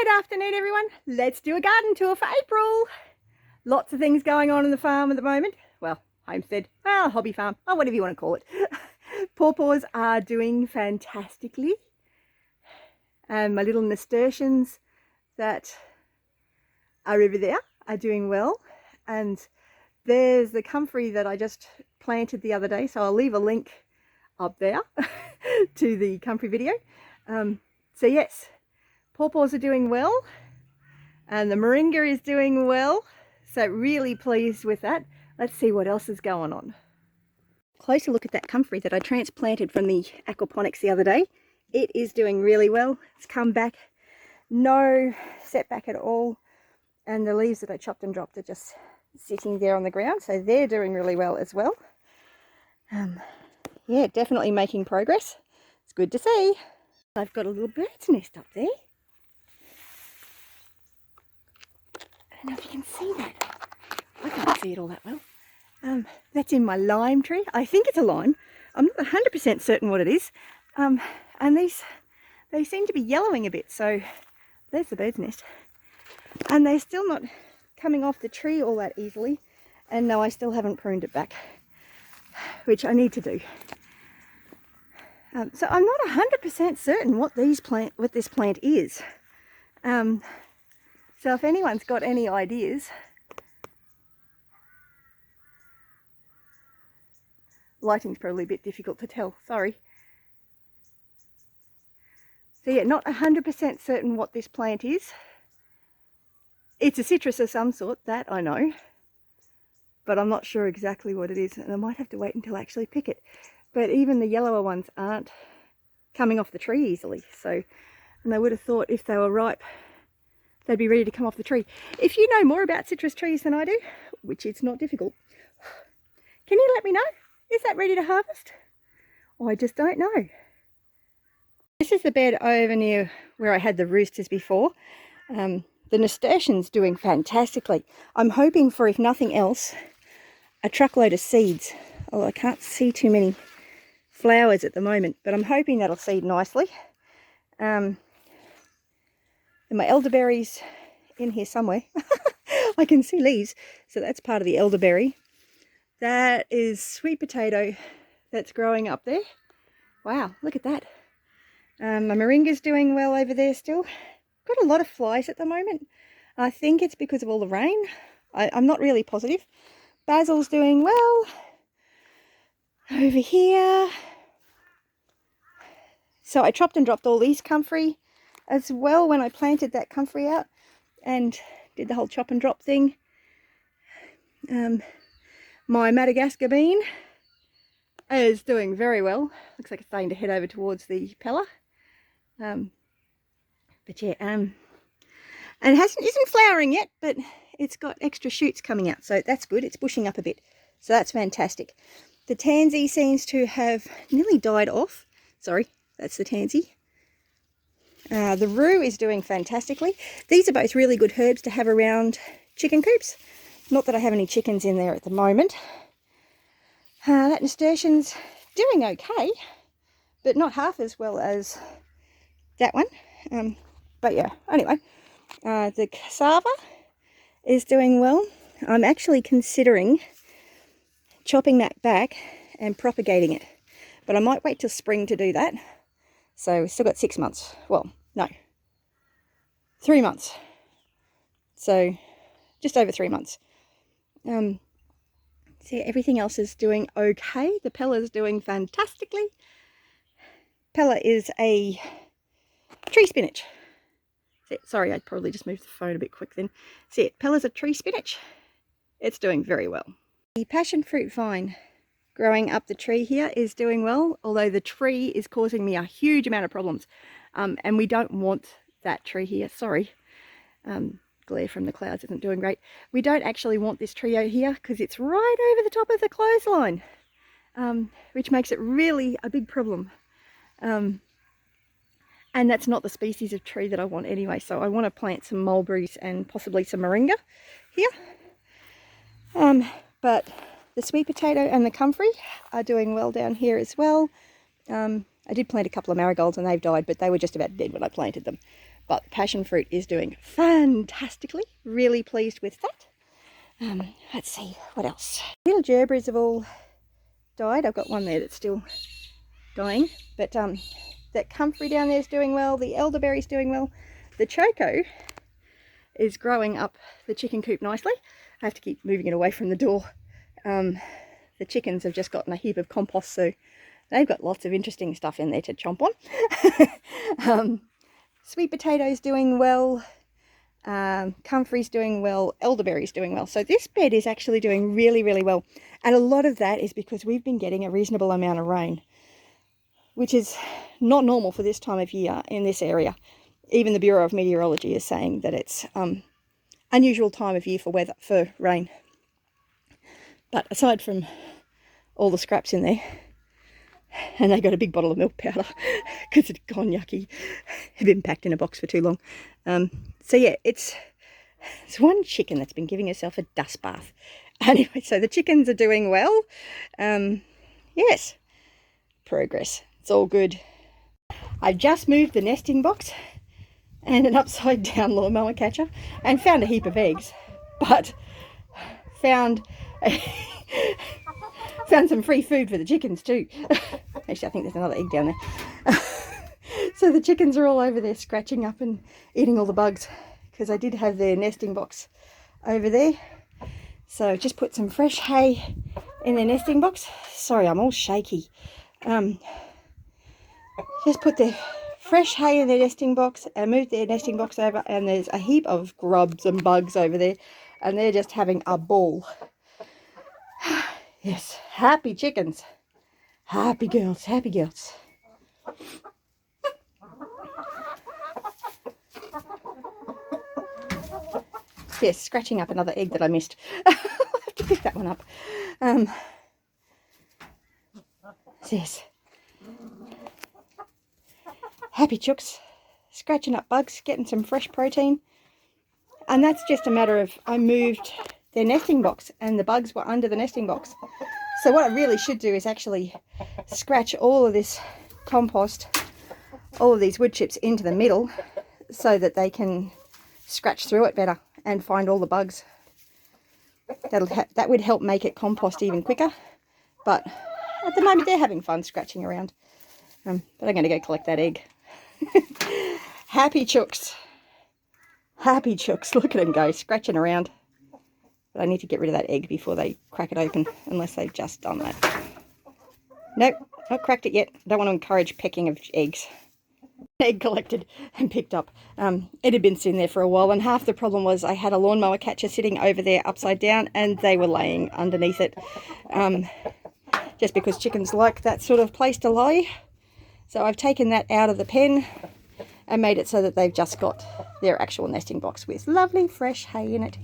Good afternoon, everyone. Let's do a garden tour for April. Lots of things going on in the farm at the moment. Well, homestead, well, hobby farm, or whatever you want to call it. Pawpaws are doing fantastically. And my little nasturtiums that are over there are doing well. And there's the comfrey that I just planted the other day. So I'll leave a link up there to the comfrey video. So yes, pawpaws are doing well, and the moringa is doing well, so really pleased with that. Let's see what else is going on. Closer look at that comfrey that I transplanted from the aquaponics the other day. It is doing really well. It's come back, no setback at all, and the leaves that I chopped and dropped are just sitting there on the ground, so they're doing really well as well. Yeah, definitely making progress. It's good to see. I've got a little bird's nest up there. I don't know if you can see that. I can't see it all that well. That's in my lime tree. I think it's a lime. I'm not 100% certain what it is. And they seem to be yellowing a bit. So there's the bird's nest. And they're still not coming off the tree all that easily. And no, I still haven't pruned it back, which I need to do. So I'm not 100% certain what this plant is. So if anyone's got any ideas, lighting's probably a bit difficult to tell, sorry. So yeah, not 100% certain what this plant is. It's a citrus of some sort, that I know, but I'm not sure exactly what it is, and I might have to wait until I actually pick it. But even the yellower ones aren't coming off the tree easily, so, and I would have thought if they were ripe, they'd be ready to come off the tree. If you know more about citrus trees than I do, which it's not difficult, can you let me know? Is that ready to harvest? I just don't know. This is the bed over near where I had the roosters before. The nasturtium's doing fantastically. I'm hoping for, if nothing else, a truckload of seeds. Oh, I can't see too many flowers at the moment, but I'm hoping that'll seed nicely. And my elderberries in here somewhere. I can see leaves, so that's part of the elderberry. That is sweet potato that's growing up there. Wow, look at that. My moringa's doing well over there still. Got a lot of flies at the moment. I think it's because of all the rain. I'm not really positive. Basil's doing well. Over here. So I chopped and dropped all these comfrey as well when I planted that comfrey out and did the whole chop and drop thing. My Madagascar bean is doing very well. Looks like it's starting to head over towards the pella. But yeah, and it isn't flowering yet, but it's got extra shoots coming out, so that's good. It's bushing up a bit, so that's fantastic. The tansy seems to have nearly died off. Sorry, that's the tansy. The rue is doing fantastically. These are both really good herbs to have around chicken coops. Not that I have any chickens in there at the moment. That nasturtium's doing okay, but not half as well as that one. But yeah, anyway, the cassava is doing well. I'm actually considering chopping that back and propagating it, but I might wait till spring to do that. So we've still got 6 months. Well, no, 3 months. So just over 3 months. So yeah, everything else is doing okay. The pella's doing fantastically. Pella is a tree spinach. Sorry, I probably just moved the phone a bit quick then. See it, pella's a tree spinach. It's doing very well. The passion fruit vine growing up the tree here is doing well, although the tree is causing me a huge amount of problems. And we don't want that tree here, sorry. Glare from the clouds isn't doing great. We don't actually want this tree out here because it's right over the top of the clothesline, which makes it really a big problem. And that's not the species of tree that I want anyway, so I want to plant some mulberries and possibly some moringa here. But the sweet potato and the comfrey are doing well down here as well. I did plant a couple of marigolds and they've died, but they were just about dead when I planted them. but the passion fruit is doing fantastically. Really pleased with that. Let's see, what else? Little gerberas have all died. I've got one there that's still dying, but that comfrey down there is doing well. The elderberry's doing well. The choco is growing up the chicken coop nicely. I have to keep moving it away from the door. The chickens have just gotten a heap of compost, so they've got lots of interesting stuff in there to chomp on. Sweet potatoes doing well. Comfrey's doing well. Elderberry's doing well. So this bed is actually doing really, really well. And a lot of that is because we've been getting a reasonable amount of rain, which is not normal for this time of year in this area. Even the Bureau of Meteorology is saying that it's unusual time of year for rain. But aside from all the scraps in there, and they got a big bottle of milk powder because it's gone yucky. It's been packed in a box for too long. So yeah, it's one chicken that's been giving herself a dust bath. Anyway, so the chickens are doing well. Yes, progress. It's all good. I've just moved the nesting box and an upside down lawnmower catcher and found a heap of eggs, but found some free food for the chickens too. Actually, I think there's another egg down there. So the chickens are all over there scratching up and eating all the bugs, because I did have their nesting box over there. So just put some fresh hay in their nesting box. Sorry, I'm all shaky. Just put the fresh hay in their nesting box and moved their nesting box over, and there's a heap of grubs and bugs over there, and they're just having a ball. Yes, happy chickens. Happy girls, happy girls. Yes, scratching up another egg that I missed. I'll have to pick that one up. Yes. Happy chooks, scratching up bugs, getting some fresh protein. And that's just a matter of, I moved their nesting box and the bugs were under the nesting box. So what I really should do is actually scratch all of this compost, all of these wood chips into the middle, so that they can scratch through it better and find all the bugs. That would help make it compost even quicker. But at the moment they're having fun scratching around. But I'm going to go collect that egg. Happy chooks. Happy chooks. Look at them go, scratching around. But I need to get rid of that egg before they crack it open, unless they've just done that. Nope, not cracked it yet. I don't want to encourage pecking of eggs. Egg collected and picked up. It had been sitting there for a while, and half the problem was I had a lawnmower catcher sitting over there upside down, and they were laying underneath it. Just because chickens like that sort of place to lie. So I've taken that out of the pen and made it so that they've just got their actual nesting box with lovely fresh hay in it.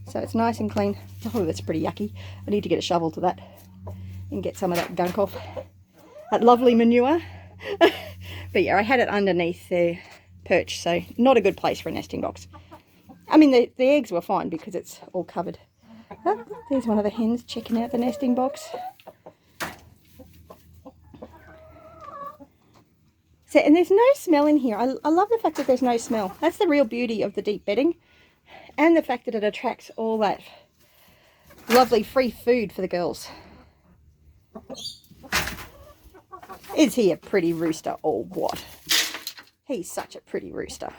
So it's nice and clean. Oh, that's pretty yucky. I need to get a shovel to that and get some of that gunk off. That lovely manure. But yeah, I had it underneath their perch, so not a good place for a nesting box. I mean, the eggs were fine because it's all covered. Oh, there's one of the hens checking out the nesting box. So, and there's no smell in here. I love the fact that there's no smell. That's the real beauty of the deep bedding, and the fact that it attracts all that lovely free food for the girls. Is he a pretty rooster or what? He's such a pretty rooster.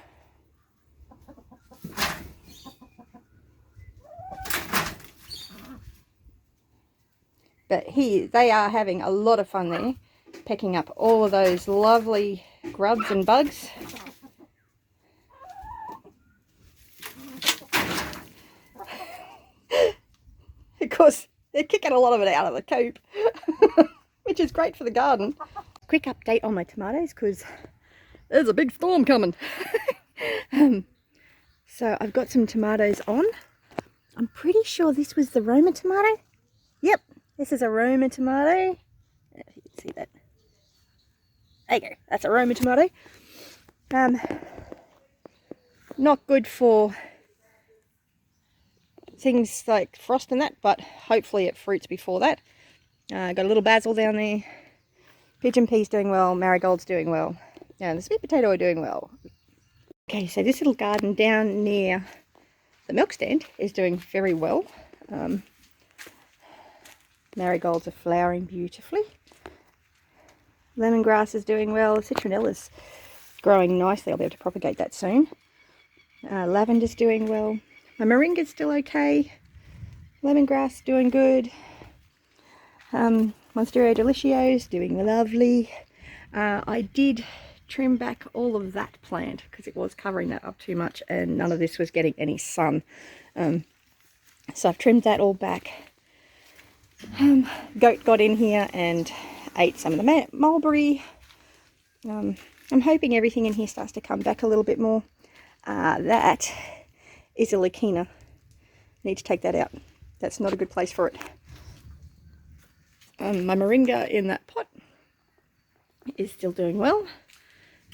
But they are having a lot of fun there, picking up all of those lovely grubs and bugs. Of course, they're kicking a lot of it out of the coop, which is great for the garden. Quick update on my tomatoes, because there's a big storm coming. So I've got some tomatoes on. I'm pretty sure this was the Roma tomato. Yep, this is a Roma tomato. If you can see that. There you go, that's a Roma tomato. Not good for things like frost and that, but hopefully it fruits before that. Got a little basil down there. Pigeon peas doing well, marigolds doing well, and the sweet potato are doing well. Okay, so this little garden down near the milk stand is doing very well. Marigolds are flowering beautifully. Lemongrass is doing well. Citronella's growing nicely. I'll be able to propagate that soon. Lavender's doing well. My moringa's still okay. Lemongrass doing good. Monstera Delicio's doing lovely. I did trim back all of that plant because it was covering that up too much and none of this was getting any sun. So I've trimmed that all back. Goat got in here and ate some of the mulberry. I'm hoping everything in here starts to come back a little bit more. That is a leukina. Need to take that out. That's not a good place for it. My moringa in that pot is still doing well.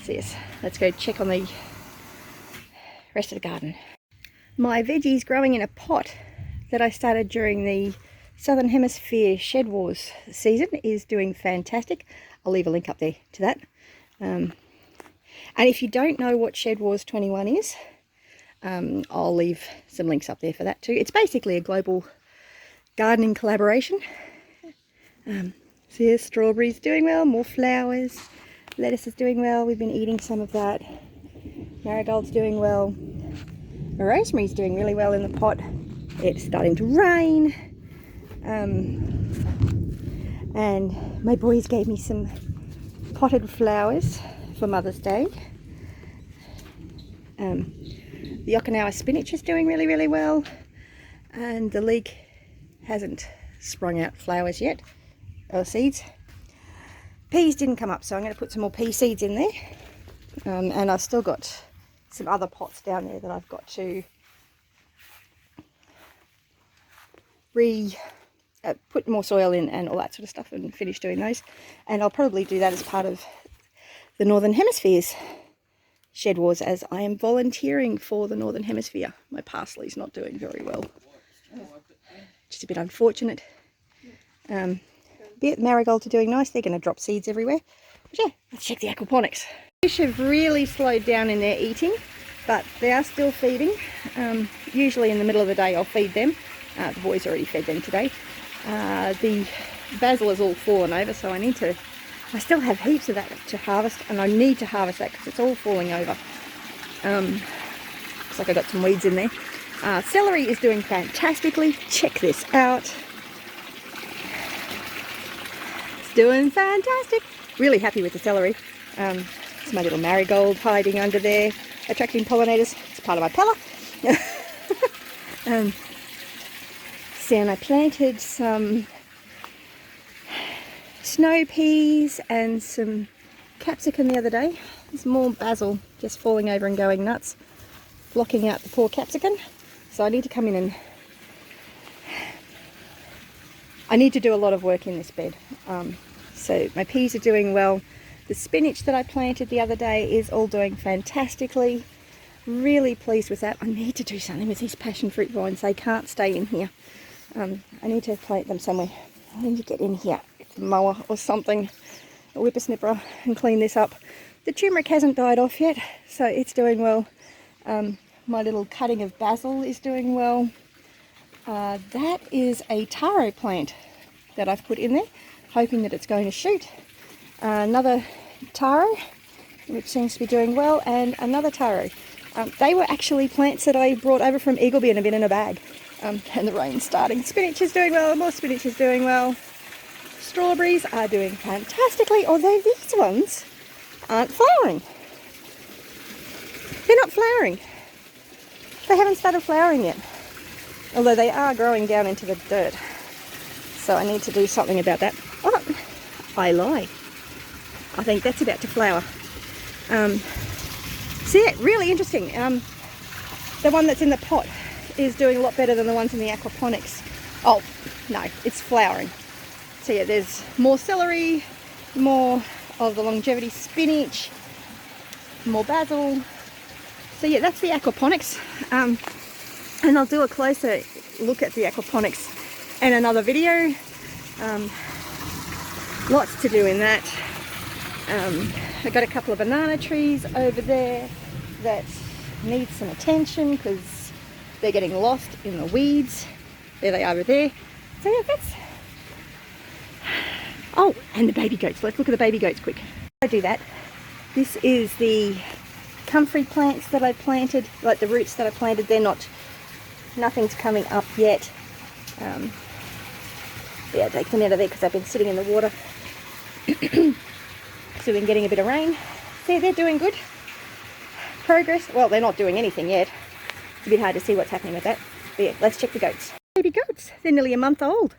So yes, let's go check on the rest of the garden. My veggies growing in a pot that I started during the Southern Hemisphere Shed Wars season is doing fantastic. I'll leave a link up there to that. And if you don't know what Shed Wars 21 is, I'll leave some links up there for that too. It's basically a global gardening collaboration. So yes, strawberries doing well, more flowers. Lettuce is doing well, we've been eating some of that. Marigold's doing well. Rosemary's doing really well in the pot. It's starting to rain. And my boys gave me some potted flowers for Mother's Day. The Okinawa spinach is doing really, really well. And the leek hasn't sprung out flowers yet, or seeds. Peas didn't come up, so I'm going to put some more pea seeds in there. And I've still got some other pots down there that I've got to put more soil in and all that sort of stuff and finish doing those. And I'll probably do that as part of the Northern Hemisphere's Shed Wars, as I am volunteering for the Northern Hemisphere. My parsley's not doing very well. Just a bit unfortunate. The marigolds are doing nice. They're going to drop seeds everywhere. But yeah, let's check the aquaponics. Fish have really slowed down in their eating, but they are still feeding. Usually in the middle of the day I'll feed them. The boys already fed them today. The basil is all fallen over, so I still have heaps of that to harvest, and I need to harvest that because it's all falling over. Looks like I got some weeds in there. Celery is doing fantastically. Check this out. It's doing fantastic. Really happy with the celery. It's my little marigold hiding under there, attracting pollinators. It's part of my pella. And I planted some snow peas and some capsicum the other day. There's more basil just falling over and going nuts, blocking out the poor capsicum. So I need to come in and I need to do a lot of work in this bed. So my peas are doing well. The spinach that I planted the other day is all doing fantastically. Really pleased with that. I need to do something with these passion fruit vines. They can't stay in here. I need to plant them somewhere. I need to get in here with a mower or something, a whippersnipper, and clean this up. The turmeric hasn't died off yet, so it's doing well. My little cutting of basil is doing well. That is a taro plant that I've put in there, hoping that it's going to shoot. Another taro, which seems to be doing well, and another taro. They were actually plants that I brought over from Eagleby and have been in a bag. And the rain's starting. Spinach is doing well, more spinach is doing well. Strawberries are doing fantastically, although these ones aren't flowering. They're not flowering. They haven't started flowering yet. Although they are growing down into the dirt. So I need to do something about that. Oh, I lie. I think that's about to flower. So yeah, really interesting. The one that's in the pot is doing a lot better than the ones in the aquaponics. Oh, no, it's flowering. So yeah, there's more celery, more of the longevity spinach, more basil. So yeah, that's the aquaponics. And I'll do a closer look at the aquaponics in another video. Lots to do in that. I've got a couple of banana trees over there that need some attention because they're getting lost in the weeds. There they are over there. So yeah, that's... Oh, and the baby goats. Let's look at the baby goats quick. I do that. This is the comfrey plants that I planted, like the roots that I planted. They're not, nothing's coming up yet. Yeah, take them out of there because they've been sitting in the water. So we've been getting a bit of rain. See, they're doing good. Progress. Well, they're not doing anything yet. It's a bit hard to see what's happening with that. But yeah, let's check the goats. Baby goats. They're nearly a month old.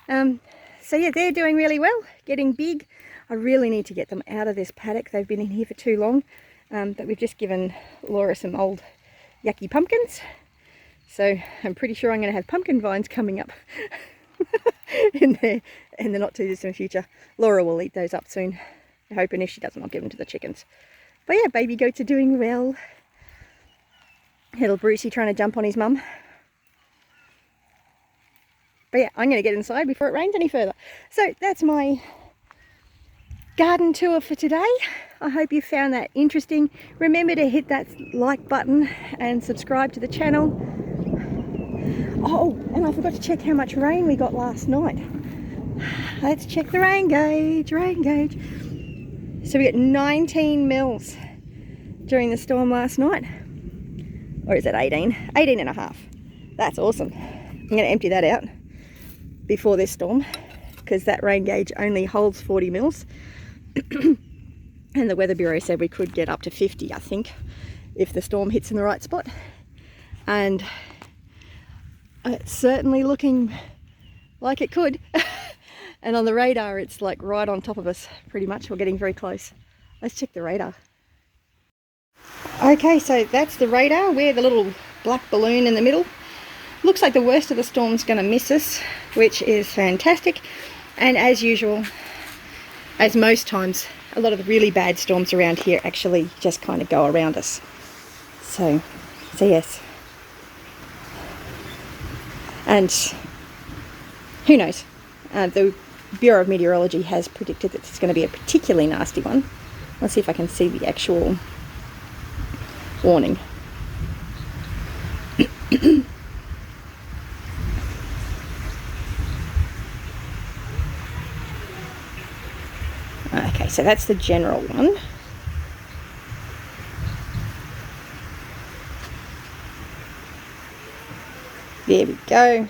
So yeah, they're doing really well, getting big. I really need to get them out of this paddock. They've been in here for too long. But we've just given Laura some old yucky pumpkins. So I'm pretty sure I'm going to have pumpkin vines coming up in the not too distant future. Laura will eat those up soon. I hope, and if she doesn't, I'll give them to the chickens. But yeah, baby goats are doing well. Little Brucey trying to jump on his mum. But yeah, I'm going to get inside before it rains any further. So that's my garden tour for today. I hope you found that interesting. Remember to hit that like button and subscribe to the channel. Oh, and I forgot to check how much rain we got last night. Let's check the rain gauge, So we got 19 mils during the storm last night. Or is it 18? 18 and a half. That's awesome. I'm going to empty that out before this storm because that rain gauge only holds 40 mils. And the Weather Bureau said we could get up to 50, I think, if the storm hits in the right spot. And it's certainly looking like it could. And on the radar, it's like right on top of us, pretty much. We're getting very close. Let's check the radar. Okay, so that's the radar. We're the little black balloon in the middle. Looks like the worst of the storm's going to miss us, which is fantastic. And as usual, as most times, a lot of the really bad storms around here actually just kind of go around us. So yes. And who knows? The Bureau of Meteorology has predicted that it's going to be a particularly nasty one. Let's see if I can see the actual warning. Okay, so that's the general one. There we go.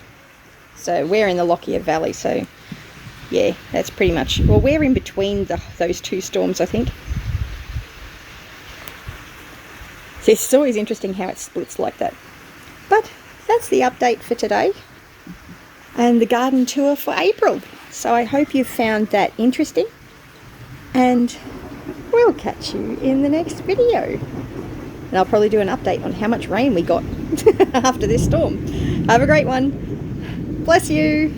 So we're in the Lockyer Valley, so yeah, that's pretty much, well, we're in between those two storms, I think. So it's always interesting how it splits like that. But that's the update for today and the garden tour for April. So I hope you found that interesting, and we'll catch you in the next video. And I'll probably do an update on how much rain we got after this storm. Have a great one. Bless you.